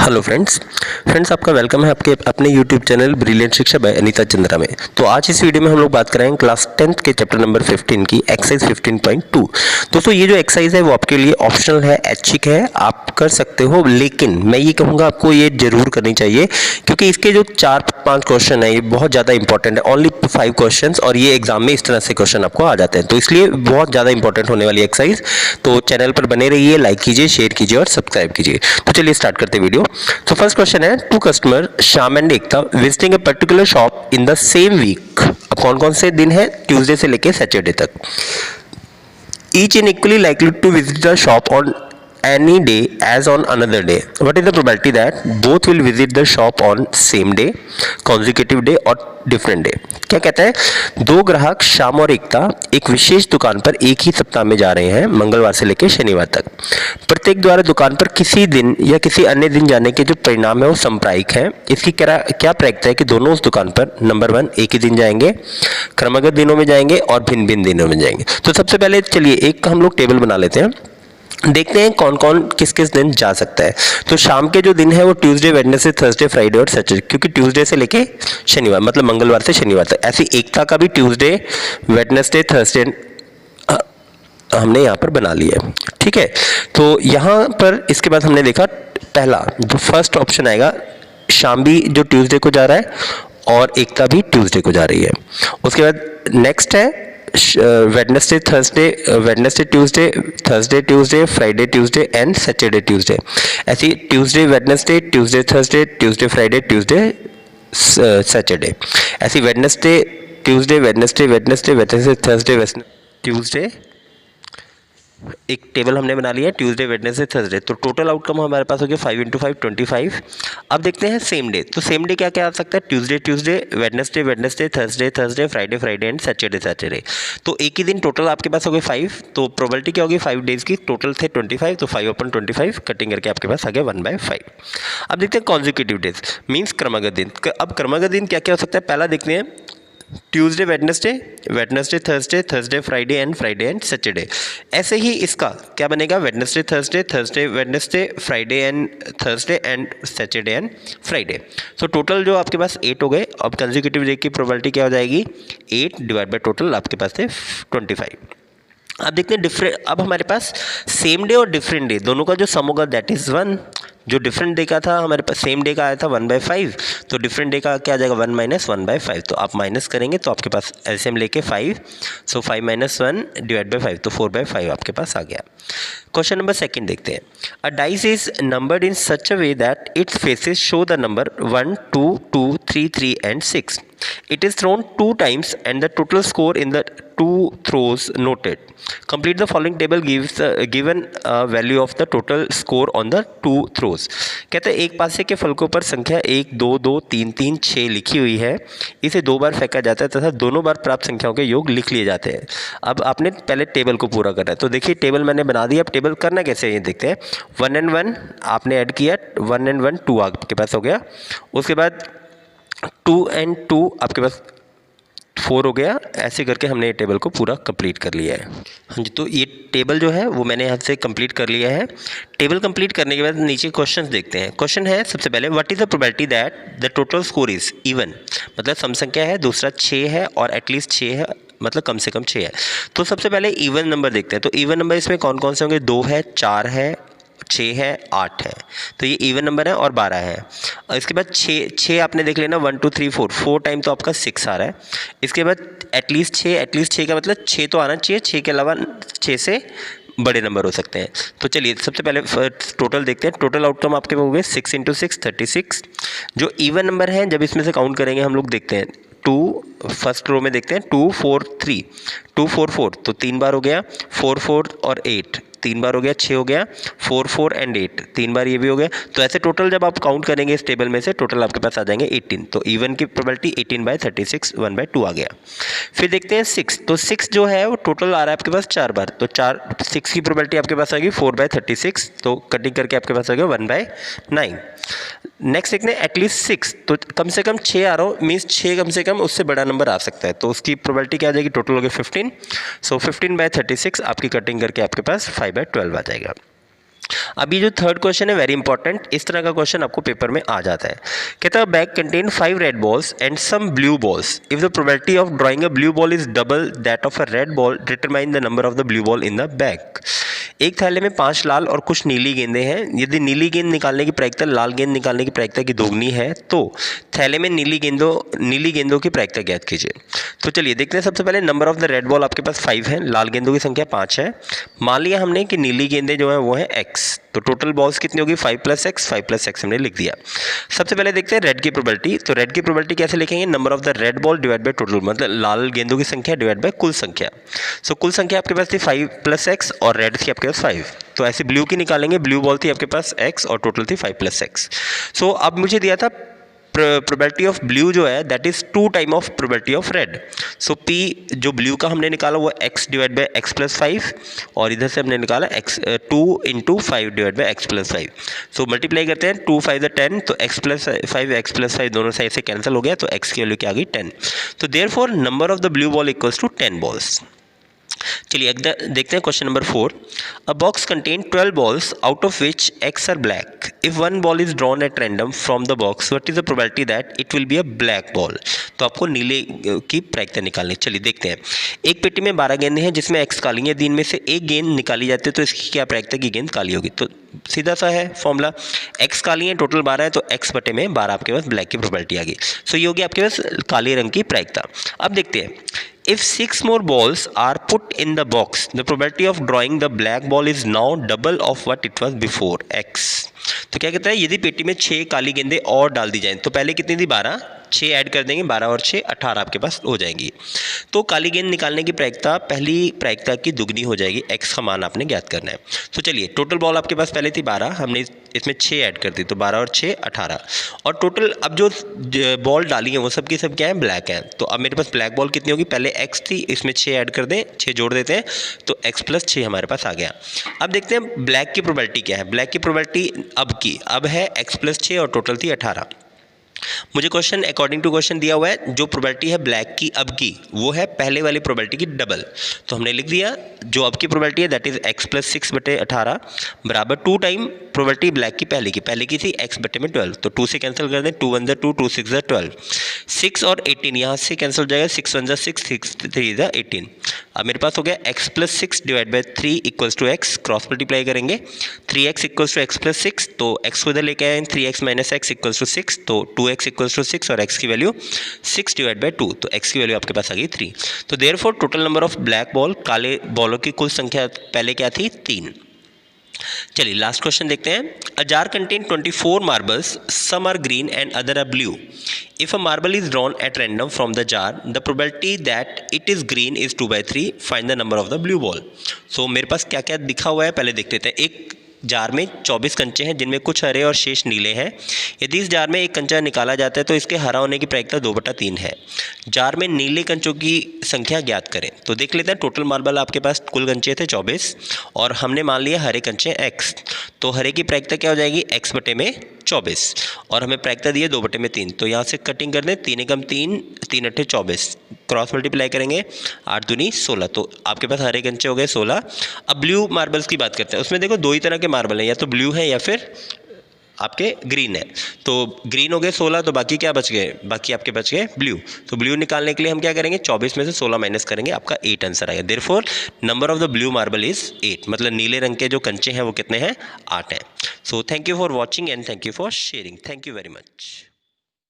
Hello friends आपका welcome है आपके अपने यूट्यूब चैनल ब्रिलियंट शिक्षा बाय अनीता चंद्रा में। तो आज इस वीडियो में हम लोग बात करेंगे क्लास 10th के चैप्टर नंबर 15 की एक्सरसाइज 15.2। दोस्तों ये जो एक्सरसाइज है वो आपके लिए ऑप्शनल है, ऐच्छिक है, आप कर सकते हो, लेकिन मैं ये कहूँगा आपको ये जरूर करनी चाहिए क्योंकि इसके जो 4-5 क्वेश्चन है ये बहुत ज़्यादा इंपॉर्टेंट है। ओनली 5 क्वेश्चन और ये एग्जाम में इस तरह से क्वेश्चन आपको आ जाते हैं, तो इसलिए बहुत ज़्यादा इंपॉर्टेंट होने वाली एक्सरसाइज। तो चैनल पर बने रहिए, लाइक कीजिए, शेयर कीजिए और सब्सक्राइब कीजिए। तो चलिए स्टार्ट करते हैं वीडियो। तो फर्स्ट क्वेश्चन है, two customer Shyam and Ekta visiting a particular shop in the same week. अब कौन कौन से दिन है? ट्यूसडे से लेके सैटरडे तक। Each in equally likely to visit the shop on any day as on another day. What is the probability that both will visit the shop on same day, consecutive day or different day? क्या कहता है, दो ग्राहक श्याम और एकता एक विशेष दुकान पर एक ही सप्ताह में जा रहे हैं, मंगलवार से लेकर शनिवार तक। प्रत्येक द्वारा दुकान पर किसी दिन या किसी अन्य दिन जाने के जो परिणाम है वो संप्रायिक है। इसकी क्या प्रायिकता है कि दोनों उस दुकान पर नंबर 1 एक ही दिन जाएंगे, क्रमगत दिनों में जाएंगे और भिन्न भिन्न दिनों में जाएंगे। तो सबसे पहले चलिए एक हम लोग टेबल बना लेते हैं, देखते हैं कौन कौन किस किस दिन जा सकता है। तो शाम के जो दिन है वो ट्यूसडे, वेडनेसडे, थर्सडे, फ्राइडे और सैटरडे, क्योंकि ट्यूसडे से लेके शनिवार मतलब मंगलवार से शनिवार तक। ऐसी एकता का भी ट्यूसडे, वेडनेसडे, थर्सडे हमने यहाँ पर बना लिया है, ठीक है। तो यहाँ पर इसके बाद हमने देखा पहला जो फर्स्ट ऑप्शन आएगा, शाम भी जो ट्यूसडे को जा रहा है और एकता भी ट्यूसडे को जा रही है। उसके बाद नेक्स्ट है Wednesday, Thursday, Wednesday, Tuesday, Thursday, Tuesday, Friday, Tuesday and Saturday, Tuesday. ऐसी Tuesday, Wednesday, Tuesday, Thursday, Tuesday, Friday, Tuesday, Saturday. ऐसी Wednesday, Tuesday, Wednesday, Wednesday, Wednesday, Thursday, Tuesday. एक टेबल हमने बना लिया, ट्यूसडे, वेडनेसडे, थर्सडे। तो total outcome हमारे पास हो गया 5 × 5 25। अब देखते हैं सेम डे। तो सेम डे क्या क्या आ सकता है? Tuesday, Tuesday, Wednesday, Wednesday, Thursday, Thursday, Friday, Friday and Saturday, Saturday. तो एक ही दिन टोटल आपके पास हो गए 5। तो प्रोबेबिलिटी क्या होगी? 5 डेज की टोटल थे 25, तो 5/25 कटिंग करके आपके पास आ गया 1/5। अब देखते हैं कॉन्जिक्यूटिव डेज, मीन्स क्रमगत दिन। अब क्रमगत दिन क्या क्या हो सकता है? पहला देखते हैं Tuesday, Wednesday, Wednesday, Thursday, Thursday, Friday and Saturday. ऐसे ही इसका क्या बनेगा? Wednesday, Thursday, Thursday, Wednesday, Friday and Thursday and Saturday and Friday. तो टोटल जो आपके पास 8 हो गए। अब कंसेक्यूटिव डे की प्रोबेबिलिटी क्या हो जाएगी? 8 डिवाइड बाय टोटल आपके पास थे 25। अब देखते हैं डिफरेंट। अब हमारे पास सेम डे और डिफरेंट डे दोनों का जो सम होगा दैट इज 1। जो डिफरेंट डे का था हमारे पास, सेम डे का आया था 1/5, तो डिफरेंट डे का क्या आ जाएगा? 1 - 1/5। तो आप माइनस करेंगे तो आपके पास एलसीएम लेके 5, सो 5 - 1 डिवाइड बाय 5, तो 4/5 आपके पास आ गया। क्वेश्चन नंबर सेकंड देखते हैं। अ dice is numbered in such a way that it's faces show the number 1, 2, 2, 3, 3 and 6. It is thrown 2 times and the total score in the 2 throws noted. Complete the following table gives given value of the total score on the 2 throws. कहते हैं एक पासे के फलकों पर संख्या 1, 2, 2, 3, 3, 6 लिखी हुई है। इसे 2 बार फेंका जाता है तथा दोनों बार प्राप्त संख्याओं के योग लिख लिए जाते हैं। अब आपने पहले टेबल को पूरा करना है। तो देखिए टेबल मैंने बना दिया। अब टेबल करना कैसे है ये देखते हैं। 1 and 1 आपने ऐड किया, 1 and 1 2 आपके पास हो गया। उसके बाद 2 and 2 आपके पास 4 हो गया। ऐसे करके हमने ये टेबल को पूरा कंप्लीट कर लिया है। हाँ जी, तो ये टेबल जो है वो मैंने यहाँ से कंप्लीट कर लिया है। टेबल कंप्लीट करने के बाद नीचे क्वेश्चंस देखते हैं। क्वेश्चन है सबसे पहले, what is the probability that the total score is even, मतलब सम संख्या है, दूसरा 6 है और एटलीस्ट 6 है, मतलब कम से कम 6 है। तो सबसे पहले इवन नंबर देखते हैं। तो इवन नंबर इसमें कौन कौन से होंगे? 2 है, 4 है, 6 है, 8 है। तो ये इवन नंबर है और 12 है। और इसके बाद 6 आपने देख लेना, 1 2 3 4 टाइम तो आपका 6 आ रहा है। इसके बाद एटलीस्ट 6 का मतलब 6 तो आना चाहिए, 6 के अलावा 6 से बड़े नंबर हो सकते हैं। तो चलिए सबसे पहले टोटल देखते हैं। टोटल आउटकम आपके हो गए 6 × 6 36। जो इवन नंबर है जब इसमें से काउंट करेंगे हम लोग देखते हैं 2, फर्स्ट रो में देखते हैं 2 4 3, 2 4 4 तो 3 बार हो गया, 4 4 और 8 3 बार हो गया, 6 हो गया, 4 4 एंड 8 3 बार ये भी हो गया। तो ऐसे टोटल जब आप काउंट करेंगे इस टेबल में से टोटल आपके पास आ जाएंगे 18। तो इवन की प्रोबेबिलिटी 18/36 1/2 आ गया। फिर देखते हैं 6। तो 6 जो है वो टोटल आ रहा है आपके पास 4 बार। तो 6 की प्रोबेबिलिटी आपके पास आ गई 4/36, तो कटिंग करके आपके पास आ गया 1/9। नेक्स्ट देखते हैं एटलीस्ट 6। तो कम से कम 6 आ रहा हो, मीन्स 6 कम से कम उससे बड़ा नंबर आ सकता है। तो उसकी प्रोबेबिलिटी क्या आ जाएगी? टोटल हो गया 15, सो 15/36 आपकी कटिंग करके आपके पास 5/12 आ जाएगा। अभी जो थर्ड क्वेश्चन है वेरी इंपॉर्टेंट, इस तरह का क्वेश्चन आपको पेपर में आ जाता है। कहता है bag contain 5 red balls and some blue balls, if the probability of drawing a blue ball is double that of a red ball, determine the number of the blue ball in the bag. एक थैले में 5 लाल और कुछ नीली गेंदें हैं। यदि नीली गेंद निकालने की प्रायिकता लाल गेंद निकालने की प्रायिकता की दोगुनी है तो थैले में नीली गेंदों की प्रायिकता ज्ञात कीजिए। तो चलिए देखते हैं। सबसे पहले number of the red ball आपके पास 5 है, लाल गेंदों की संख्या 5 है। मान लिया हमने कि नीली गेंदें जो है वो है x, तो टोटल बॉल्स कितनी होगी 5 + x, 5 + x हमने लिख दिया। सबसे पहले देखते हैं रेड की प्रोबेबिलिटी। तो रेड की प्रोबेबिलिटी कैसे लिखेंगे, number of the red ball divide by total, मतलब लाल गेंदों की संख्या डिवाइड बाय कुल संख्या। सो कुल संख्या आपके पास थी 5 + x और रेड थी आपके पास 5, तो ऐसे ब्लू की निकालेंगे। ब्लू बॉल थी आपके पास x और टोटल थी 5 + x। सो अब मुझे दिया था प्रोबेबिलिटी ऑफ ब्लू जो है that is 2 time of probability of red. So p जो ब्लू का हमने निकाला वो x डिवाइड बाय x + 5 और इधर से हमने निकाला 2 × 5 divide by x + 5। So multiply करते हैं, 2 × 5 = 10, तो x + 5 x + 5 दोनों साइड से कैंसिल हो गया, तो x की वैल्यू क्या आ गई 10। तो therefore number of the blue ball equals to 10 balls. चलिए देखते हैं question number 4। A box contain 12 balls out of which x are black. If one ball is drawn at random from the box, what is the probability that it will be a black ball. तो आपको नीले की प्रायिकता निकालनी। चलिए देखते हैं। एक पेटी में 12 गेंदें हैं जिसमें x काली है। दिन में से एक गेंद निकाली जाती है तो इसकी क्या प्रायिकता की गेंद काली होगी। तो सीधा सा है फॉर्मूला, x काली है, टोटल 12 है, तो x बटे में 12 आपके पास ब्लैक की प्रोबेबिलिटी आ गई। सो ये होगी आपके पास काले रंग की प्रायिकता। अब देखते हैं। If 6 more balls are put in the box, the probability of drawing the black ball is now double of what it was before, x। तो क्या कहता है, यदि पेटी में 6 काली गेंदें और डाल दी जाएं, तो पहले कितनी थी 12, 6 ऐड कर देंगे, 12 और 6 18 आपके पास हो जाएंगी। तो काली गेंद निकालने की प्रायिकता पहली प्रायिकता की दुगनी हो जाएगी, x का मान आपने ज्ञात करना है। तो चलिए टोटल बॉल आपके पास पहले थी 12, हमने इसमें 6 ऐड कर दी, तो 12 और 6 18, और टोटल अब जो बॉल डाली है वो सब की सब क्या है, ब्लैक है। तो अब मेरे पास ब्लैक बॉल कितनी होगी, पहले x थी, इसमें 6 ऐड कर दें, 6 जोड़ देते हैं, तो x + 6 हमारे पास आ गया। अब देखते हैं ब्लैक की प्रोबेबिलिटी क्या है। ब्लैक की प्रोबेबिलिटी अब है x + 6 और टोटल थी 18। मुझे क्वेश्चन अकॉर्डिंग टू क्वेश्चन दिया हुआ है, जो प्रोबेबिलिटी है ब्लैक की अब की वो है पहले वाली प्रोबेबिलिटी की डबल। तो हमने लिख दिया जो अब की प्रोबेबिलिटी है दैट इज x + 6 बटे 18 बराबर 2 टाइम प्रोबेबिलिटी ब्लैक की पहले की थी x बटे में 12, तो 2 से कैंसिल कर दें, 2 × 1 = 2, 2 × 6 = 12, 6 और 18 यहाँ से कैंसिल हो जाएगा, 6 × 1 = 6, 6 × 3 = 18। अब मेरे पास हो गया x + 6 divide by 3 equals to x, cross multiply करेंगे, 3x इक्वल्स टू x + 6, तो x को इधर लेके आए, 3x - x इक्वल्स टू 6, तो 2x इक्वल्स टू 6 और x की वैल्यू 6 डिवाइड बाय 2, तो x की वैल्यू आपके पास आ गई 3। तो therefore total number of black ball, काले बॉलों की कुल संख्या पहले क्या थी, 3। चलिए लास्ट क्वेश्चन देखते हैं। A jar contain 24 marbles, some are green and other are blue. If a marble is drawn at random from the jar, the probability that it is green is 2/3. Find the number of the blue ball. So मेरे पास क्या क्या दिखा हुआ है पहले देख लेते हैं। एक जार में 24 कंचे हैं जिनमें कुछ हरे और शेष नीले हैं। यदि इस जार में एक कंचा निकाला जाता है तो इसके हरा होने की प्रायिकता 2/3 है। जार में नीले कंचों की संख्या ज्ञात करें। तो देख लेते हैं, टोटल मार्बल आपके पास कुल कंचे थे 24 और हमने मान लिया हरे कंचे x, तो हरे की प्रायिकता क्या हो जाएगी, x बटे में 24 और हमें प्रायिकता दी है 2/3, तो यहाँ से कटिंग कर दें, 3 एकम 3, 3 अट्ठे 24, क्रॉस मल्टीप्लाई करेंगे, 8 दूनी 16, तो आपके पास हरे कंचे हो गए 16। अब ब्लू मार्बल्स की बात करते हैं। उसमें देखो 2 ही तरह के मार्बल हैं, या तो ब्लू है या फिर आपके ग्रीन है। तो ग्रीन हो गए 16, तो बाकी क्या बच गए, बाकी आपके बच गए ब्लू। तो ब्लू निकालने के लिए हम क्या करेंगे, 24 में से 16 माइनस करेंगे, आपका 8 आंसर आएगा। Therefore number of the blue marble is 8, मतलब नीले रंग के जो कंचे हैं वो कितने हैं, 8 हैं। So thank you for watching and thank you for sharing. Thank you very much.